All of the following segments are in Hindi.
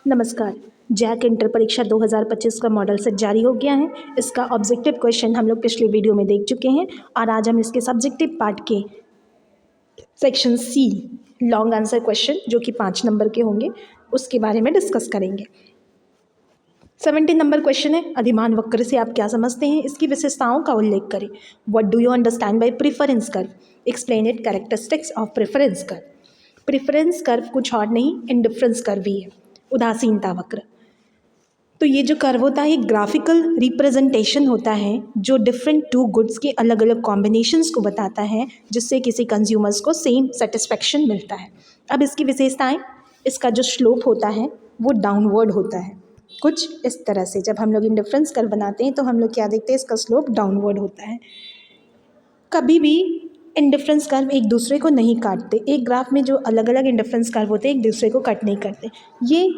नमस्कार। जैक इंटर परीक्षा 2025 का मॉडल सेट जारी हो गया है। इसका ऑब्जेक्टिव क्वेश्चन हम लोग पिछले वीडियो में देख चुके हैं और आज हम इसके सब्जेक्टिव पार्ट के section C long answer question जो कि 5 नंबर के होंगे उसके बारे में डिस्कस करेंगे। 17 नंबर क्वेश्चन है, अधिमान वक्र से आप क्या समझते हैं, इसकी विशेषताओं का उल्लेख करें। What do you understand by preference curve, explain it characteristics of preference curve. Preference curve कुछ और नहीं इंडिफरेंस कर्व ही है, उदासीनता वक्र। तो ये जो कर्व होता है एक ग्राफिकल रिप्रेजेंटेशन होता है जो डिफरेंट टू गुड्स के अलग अलग कॉम्बिनेशंस को बताता है जिससे किसी कंज्यूमर्स को सेम सेटिस्फेक्शन मिलता है। अब इसकी विशेषताएं, इसका जो स्लोप होता है वो डाउनवर्ड होता है कुछ इस तरह से। जब हम लोग इंडिफरेंस कर्व बनाते हैं तो हम लोग क्या देखते हैं, इसका स्लोप डाउनवर्ड होता है। कभी भी इंडिफरेंस कर्व एक दूसरे को नहीं काटते, एक ग्राफ में जो अलग अलग इंडिफरेंस कर्व होते हैं एक दूसरे को कट नहीं करते, ये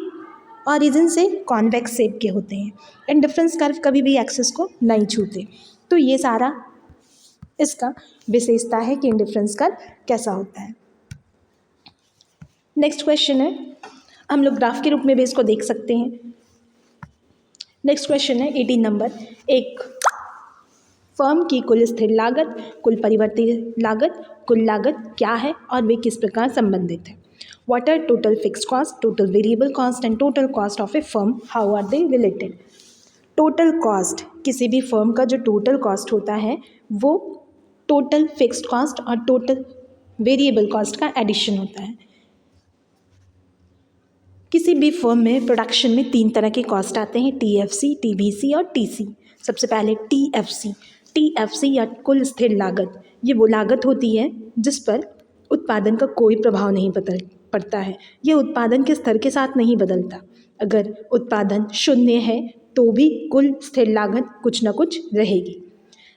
ऑरिजिन से कॉन्वेक्स शेप के होते हैं। इंडिफरेंस कर्व कभी भी एक्सिस को नहीं छूते। तो ये सारा इसका विशेषता है कि इंडिफरेंस कर्व कैसा होता है। नेक्स्ट क्वेश्चन है, हम लोग ग्राफ के रूप में भी इसको देख सकते हैं। नेक्स्ट क्वेश्चन है 18 नंबर, एक फर्म की कुल स्थिर लागत, कुल परिवर्तित लागत, कुल लागत क्या है और वे किस प्रकार संबंधित है। What are total fixed cost, total variable cost and total cost of a firm? How are they related? Total cost, किसी भी फर्म का जो टोटल कॉस्ट होता है वो टोटल फिक्स्ड कॉस्ट और टोटल वेरिएबल कॉस्ट का एडिशन होता है। किसी भी फर्म में प्रोडक्शन में 3 तरह के कॉस्ट आते हैं, TFC, TBC और TC। सबसे पहले TFC या कुल स्थिर लागत, ये वो लागत होती है जिस पर उत्पादन का कोई प्रभाव नहीं पड़ता है, ये उत्पादन के स्तर के साथ नहीं बदलता। अगर उत्पादन 0 है तो भी कुल स्थिर लागत कुछ ना कुछ रहेगी।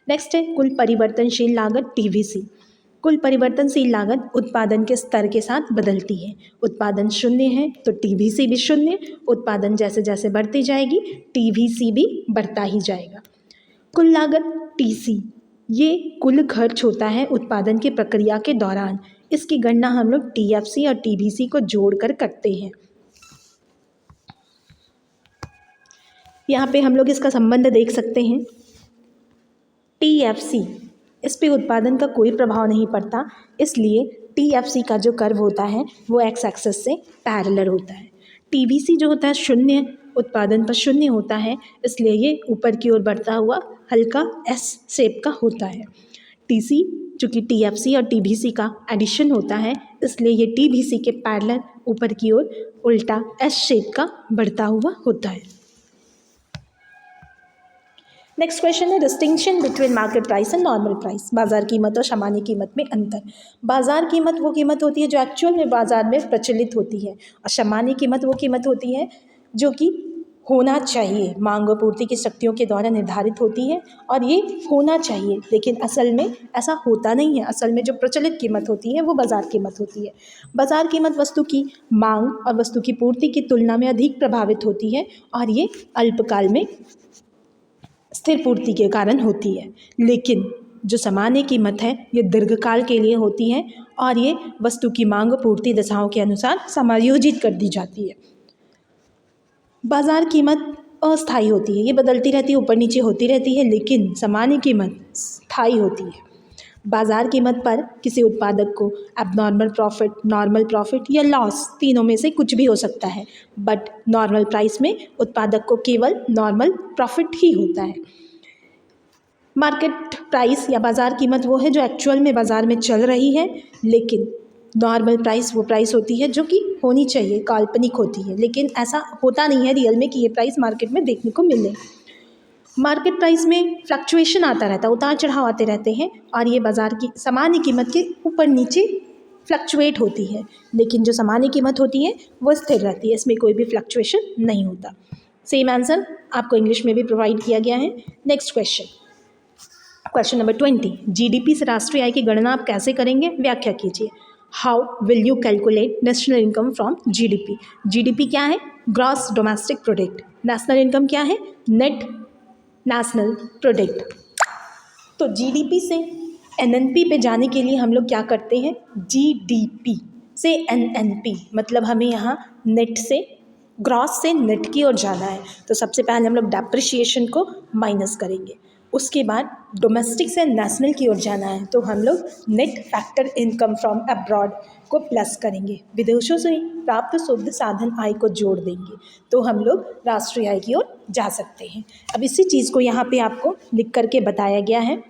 नेक्स्ट है कुल परिवर्तनशील लागत, TVC। कुल परिवर्तनशील लागत उत्पादन के स्तर के साथ बदलती है। उत्पादन 0 है तो TVC भी 0, उत्पादन जैसे जैसे बढ़ती जाएगी TVC भी बढ़ता ही जाएगा। कुल लागत TC, ये कुल खर्च होता है उत्पादन की प्रक्रिया के दौरान। इसकी गणना हम लोग TFC और TBC को जोड़कर करते हैं। यहाँ पे हम लोग इसका संबंध देख सकते हैं। TFC, इस पे उत्पादन का कोई प्रभाव नहीं पड़ता, इसलिए TFC का जो कर्व होता है वो एक्स एक्सिस से पैरेलल होता है। TBC जो होता है 0, उत्पादन पर 0 होता है, इसलिए ये ऊपर की ओर बढ़ता हुआ हल्का S शेप का होता है। TC चूँकि TFC और TBC का एडिशन होता है इसलिए ये TBC के पैरेलल ऊपर की ओर उल्टा S शेप का बढ़ता हुआ होता है। नेक्स्ट क्वेश्चन है, distinction between market price and normal price. बाजार कीमत और सामान्य कीमत में अंतर। बाजार कीमत वो कीमत होती है जो एक्चुअल में बाजार में प्रचलित होती है और सामान्य कीमत वो कीमत होती है जो कि होना चाहिए, मांग और पूर्ति की शक्तियों के द्वारा निर्धारित होती है और ये होना चाहिए, लेकिन असल में ऐसा होता नहीं है। असल में जो प्रचलित कीमत होती है वो बाजार कीमत होती है। बाजार कीमत वस्तु की मांग और वस्तु की पूर्ति की तुलना में अधिक प्रभावित होती है और ये अल्पकाल में स्थिर पूर्ति के कारण होती है, लेकिन जो सामान्य कीमत है ये दीर्घकाल के लिए होती है और ये वस्तु की मांग और पूर्ति दशाओं के अनुसार समायोजित कर दी जाती है। बाजार कीमत अस्थायी होती है, ये बदलती रहती है, ऊपर नीचे होती रहती है, लेकिन सामान्य कीमत स्थायी होती है। बाजार कीमत पर किसी उत्पादक को एबनॉर्मल प्रॉफिट, नॉर्मल प्रॉफिट या लॉस, तीनों में से कुछ भी हो सकता है, बट नॉर्मल प्राइस में उत्पादक को केवल नॉर्मल प्रॉफिट ही होता है। मार्केट प्राइस या बाजार कीमत वो है जो एक्चुअल में बाजार में चल रही है, लेकिन नॉर्मल प्राइस वो प्राइस होती है जो कि होनी चाहिए, काल्पनिक होती है, लेकिन ऐसा होता नहीं है रियल में कि ये प्राइस मार्केट में देखने को मिले। मार्केट प्राइस में फ्लक्चुएशन आता रहता है, उतार चढ़ाव आते रहते हैं और ये बाज़ार की सामान्य कीमत के ऊपर नीचे फ्लक्चुएट होती है, लेकिन जो सामान्य कीमत होती है वो स्थिर रहती है, इसमें कोई भी फ्लक्चुएशन नहीं होता। सेम आंसर आपको इंग्लिश में भी प्रोवाइड किया गया है। Next question, question number 20, GDP से राष्ट्रीय आय की गणना आप कैसे करेंगे, व्याख्या कीजिए। How will you calculate national income from GDP। GDP क्या है, gross domestic product. National income क्या है, नेट नेशनल प्रोडक्ट। तो GDP से NNP पे जाने के लिए हम लोग क्या करते हैं, GDP से NNP, मतलब हमें यहाँ नेट से ग्रॉस से नेट की ओर जाना है तो सबसे पहले हम लोग डेप्रिसिएशन को माइनस करेंगे। उसके बाद डोमेस्टिक से नेशनल की ओर जाना है तो हम लोग net factor income from abroad को प्लस करेंगे। विदेशों से प्राप्त शुद्ध साधन आय को जोड़ देंगे तो हम लोग राष्ट्रीय आय की ओर जा सकते हैं। अब इसी चीज़ को यहाँ पे आपको लिख करके बताया गया है।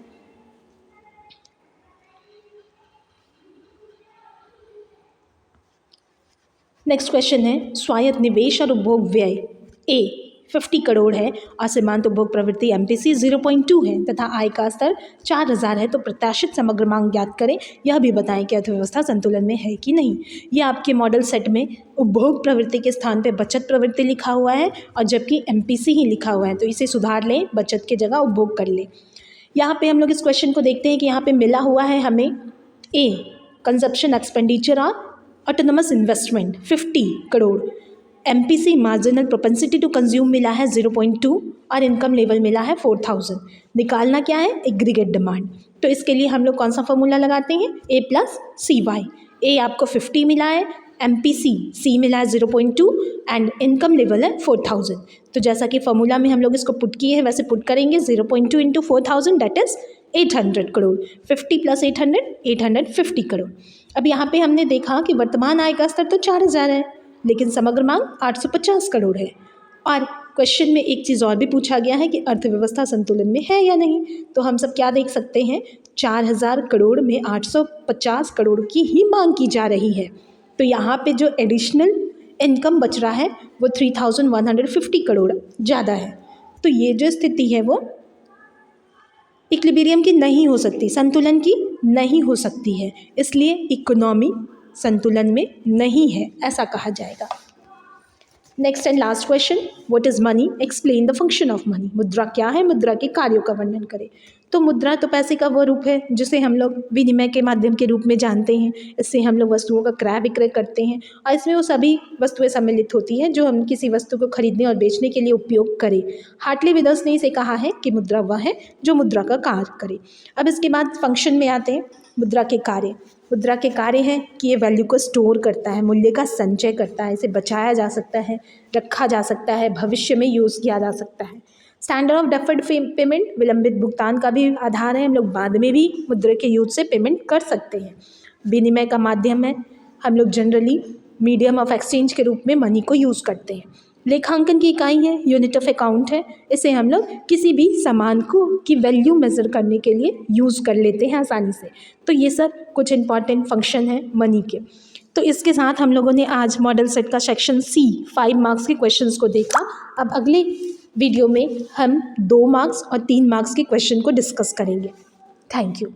नेक्स्ट क्वेश्चन है स्वायत्त निवेश और उपभोग व्यय ए 50 करोड़ है और सीमांत उपभोग प्रवृत्ति MPC 0.2 है तथा आय का स्तर 4000 है तो प्रत्याशित समग्र मांग ज्ञात करें। यह भी बताएं कि अर्थव्यवस्था संतुलन में है कि नहीं। यह आपके मॉडल सेट में उपभोग प्रवृत्ति के स्थान पे बचत प्रवृत्ति लिखा हुआ है और जबकि MPC ही लिखा हुआ है तो इसे सुधार लें, बचत की जगह उपभोग कर लें। यहाँ पे हम लोग इस क्वेश्चन को देखते हैं कि यहाँ पे मिला हुआ है हमें ए कंजप्शन एक्सपेंडिचर और autonomous investment 50 crore, MPC marginal propensity to consume मिला है 0.2 और इनकम लेवल मिला है 4000। निकालना क्या है? Aggregate demand. तो इसके लिए हम लोग कौन सा फॉर्मूला लगाते हैं? A + CY। ए आपको 50 मिला है, MPC C मिला है 0.2 एंड इनकम लेवल है 4000। तो जैसा कि फॉर्मूला में हम लोग इसको पुट किए हैं वैसे पुट करेंगे 0.2 into 4000 that is 800 crore. 50 + 800 850 crore. अब यहाँ पे हमने देखा कि वर्तमान आय का स्तर तो 4000 है लेकिन समग्र मांग 850 करोड़ है। और क्वेश्चन में एक चीज़ और भी पूछा गया है कि अर्थव्यवस्था संतुलन में है या नहीं। तो हम सब क्या देख सकते हैं 4000 करोड़ में 850 करोड़ की ही मांग की जा रही है। तो यहाँ पे जो एडिशनल इनकम बच रहा है वो 3150 करोड़ ज़्यादा है। तो ये जो स्थिति है वो इक्विलिब्रियम की नहीं हो सकती, संतुलन की नहीं हो सकती है, इसलिए इकोनॉमी संतुलन में नहीं है ऐसा कहा जाएगा। Next and last question, what is money? Explain the function of money. मुद्रा क्या है? मुद्रा के कार्यों का वर्णन करें। तो मुद्रा तो पैसे का वो रूप है जिसे हम लोग विनिमय के माध्यम के रूप में जानते हैं। इससे हम लोग वस्तुओं का क्रय विक्रय करते हैं और इसमें वो सभी वस्तुएं सम्मिलित होती हैं जो हम किसी वस्तु को खरीदने और बेचने के लिए उपयोग करें। हार्टली विदर्स ने इसे कहा है कि मुद्रा वह है जो मुद्रा का कार्य करे। अब इसके बाद फंक्शन में आते हैं मुद्रा के कार्य। मुद्रा के कार्य हैं कि ये वैल्यू को स्टोर करता है, मूल्य का संचय करता है, इसे बचाया जा सकता है, रखा जा सकता है, भविष्य में यूज़ किया जा सकता है। स्टैंडर्ड ऑफ डेफर्ड पेमेंट, विलंबित भुगतान का भी आधार है। हम लोग बाद में भी मुद्रा के यूज से पेमेंट कर सकते हैं। विनिमय का माध्यम है, हम लोग जनरली मीडियम ऑफ एक्सचेंज के रूप में मनी को यूज़ करते हैं। लेखांकन की इकाई है, यूनिट ऑफ अकाउंट है, इसे हम लोग किसी भी सामान को की वैल्यू मेज़र करने के लिए यूज़ कर लेते हैं आसानी से। तो ये सब कुछ इंपॉर्टेंट फंक्शन है मनी के। तो इसके साथ हम लोगों ने आज मॉडल सेट का सेक्शन C 5 मार्क्स के क्वेश्चंस को देखा। अब अगले वीडियो में हम 2 मार्क्स और 3 मार्क्स के क्वेश्चन को डिस्कस करेंगे। Thank you.